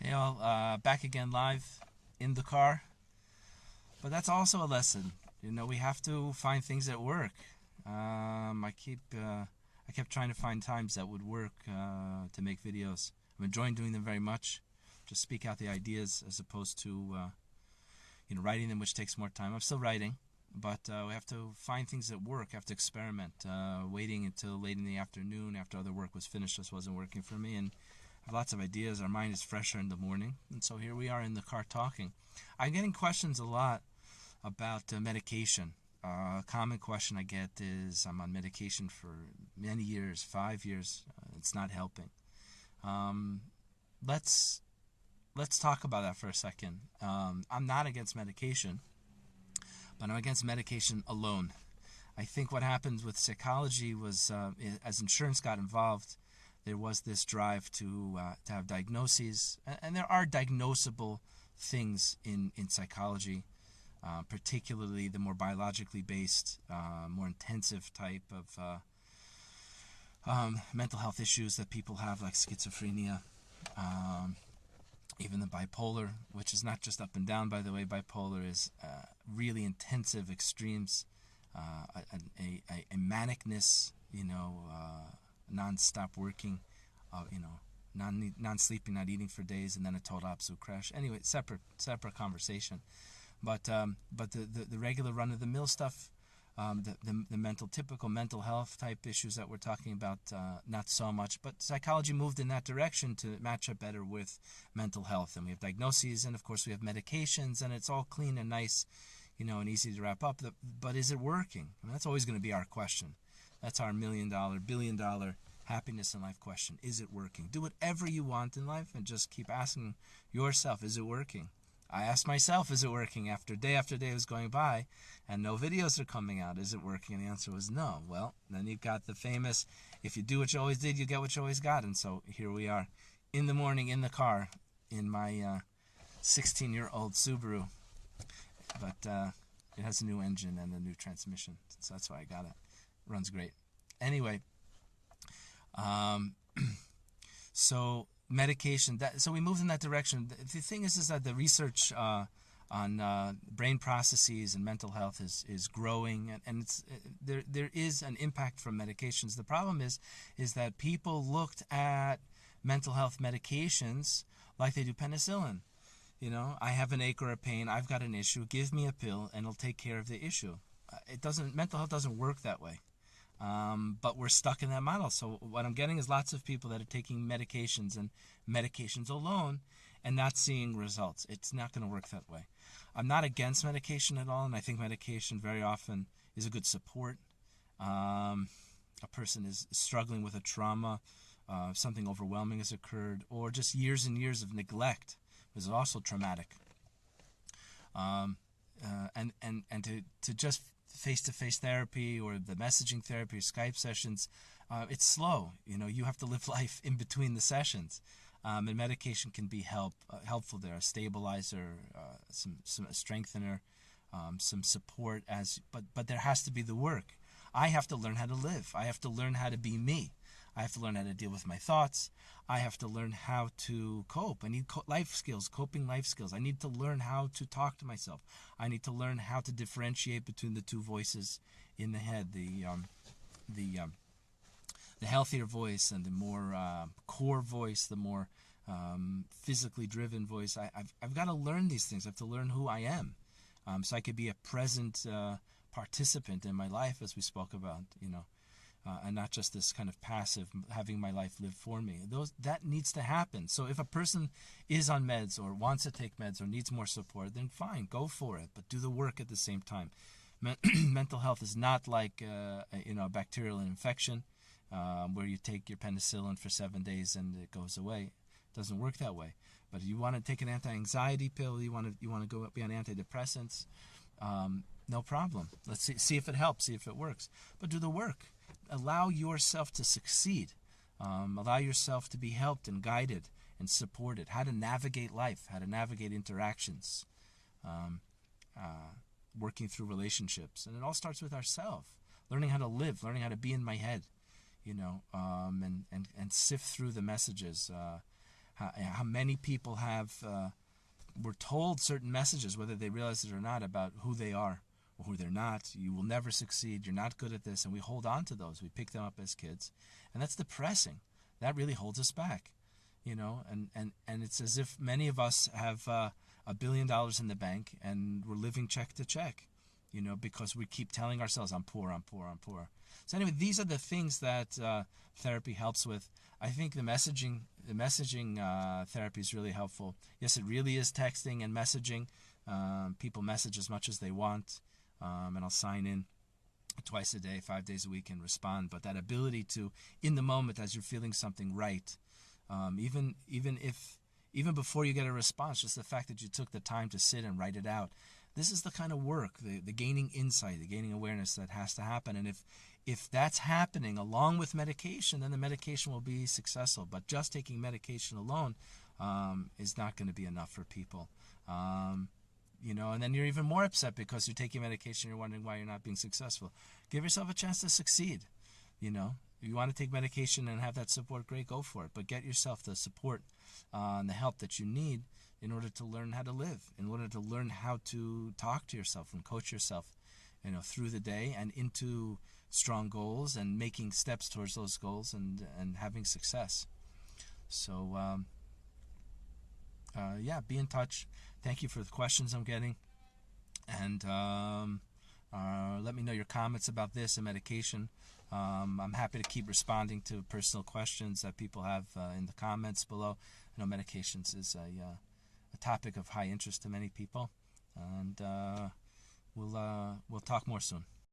Hey all, back again live in the car. But that's also a lesson. We have to find things that work. I kept trying to find times that would work to make videos. I'm enjoying doing them very much. Just speak out the ideas as opposed to writing them, which takes more time. I'm still writing, but we have to find things that work. I have to experiment. Waiting until late in the afternoon after other work was finished just wasn't working for me, and I have lots of ideas. Our mind is fresher in the morning, and so here we are in the car talking. I'm getting questions a lot about medication. A common question I get is, I'm on medication for many years, 5 years. It's not helping. Let's talk about that for a second. I'm not against medication, but I'm against medication alone. I think what happened with psychology was, as insurance got involved, there was this drive to have diagnoses, and there are diagnosable things in psychology, particularly the more biologically based, more intensive type of mental health issues that people have, like schizophrenia, even the bipolar, which is not just up and down, by the way. Bipolar is really intensive extremes, a manicness, non-stop working, non-sleeping, not eating for days, and then a total absolute crash. Anyway, separate conversation. But the regular run-of-the-mill stuff, the typical mental health type issues that we're talking about, not so much. But psychology moved in that direction to match up better with mental health. And we have diagnoses, and of course we have medications, and it's all clean and nice, and easy to wrap up. But is it working? That's always going to be our question. That's our $1 million, billion-dollar happiness in life question. Is it working? Do whatever you want in life and just keep asking yourself, is it working? I asked myself, is it working? After day was going by and no videos are coming out. Is it working? And the answer was no. Well, then you've got the famous, if you do what you always did, you get what you always got. And so here we are in the morning in the car in my 16-year-old Subaru. But it has a new engine and a new transmission. So that's why I got it. Runs great. Anyway, so medication. So we moved in that direction. The thing is that the research on brain processes and mental health is growing, and there is an impact from medications. The problem is that people looked at mental health medications like they do penicillin. I have an ache or a pain. I've got an issue. Give me a pill, and it'll take care of the issue. Mental health doesn't work that way. But we're stuck in that model. So what I'm getting is lots of people that are taking medications and medications alone and not seeing results. It's not going to work that way. I'm not against medication at all, and I think medication very often is a good support. A person is struggling with a trauma, something overwhelming has occurred, or just years and years of neglect is also traumatic. And to just face-to-face therapy or the messaging therapy or Skype sessions, it's slow. You have to live life in between the sessions, and medication can be helpful there. A stabilizer, some strengthener, some support. But there has to be the work. I have to learn how to live. I have to learn how to be me. I have to learn how to deal with my thoughts. I have to learn how to cope. I need life skills, coping life skills. I need to learn how to talk to myself. I need to learn how to differentiate between the two voices in the head, the healthier voice and the more core voice, the more physically driven voice. I've got to learn these things. I have to learn who I am, so I could be a present participant in my life, as we spoke about, and not just this kind of passive, having my life live for me. That needs to happen. So if a person is on meds or wants to take meds or needs more support, then fine, go for it, but do the work at the same time. Mental health is not like a bacterial infection where you take your penicillin for 7 days and it goes away. It doesn't work that way. But if you want to take an anti-anxiety pill, you want to go be on antidepressants, no problem. Let's see if it helps, see if it works. But do the work. Allow yourself to succeed. Allow yourself to be helped and guided and supported. How to navigate life, how to navigate interactions, working through relationships. And it all starts with ourselves. Learning how to live, learning how to be in my head, and sift through the messages. how many people have were told certain messages, whether they realize it or not, about who they are or who they're not. You will never succeed. You're not good at this. And we hold on to those. We pick them up as kids. And that's depressing. That really holds us back, and it's as if many of us have $1 billion in the bank and we're living check to check, because we keep telling ourselves, I'm poor, I'm poor, I'm poor. So anyway, these are the things that therapy helps with. I think the messaging therapy is really helpful. Yes, it really is texting and messaging. People message as much as they want, and I'll sign in twice a day, 5 days a week, and respond. But that ability to, in the moment, as you're feeling something right, even before you get a response, just the fact that you took the time to sit and write it out, this is the kind of work, the gaining insight, the gaining awareness that has to happen. And if that's happening along with medication, then the medication will be successful. But just taking medication alone is not going to be enough for people. And then you're even more upset because you're taking medication, you're wondering why you're not being successful. Give yourself a chance to succeed. If you want to take medication and have that support, great, go for it. But get yourself the support and the help that you need in order to learn how to live, in order to learn how to talk to yourself and coach yourself, through the day and into strong goals and making steps towards those goals and having success. So, be in touch. Thank you for the questions I'm getting. And let me know your comments about this and medication. I'm happy to keep responding to personal questions that people have in the comments below. I know medications is a topic of high interest to many people. And we'll talk more soon.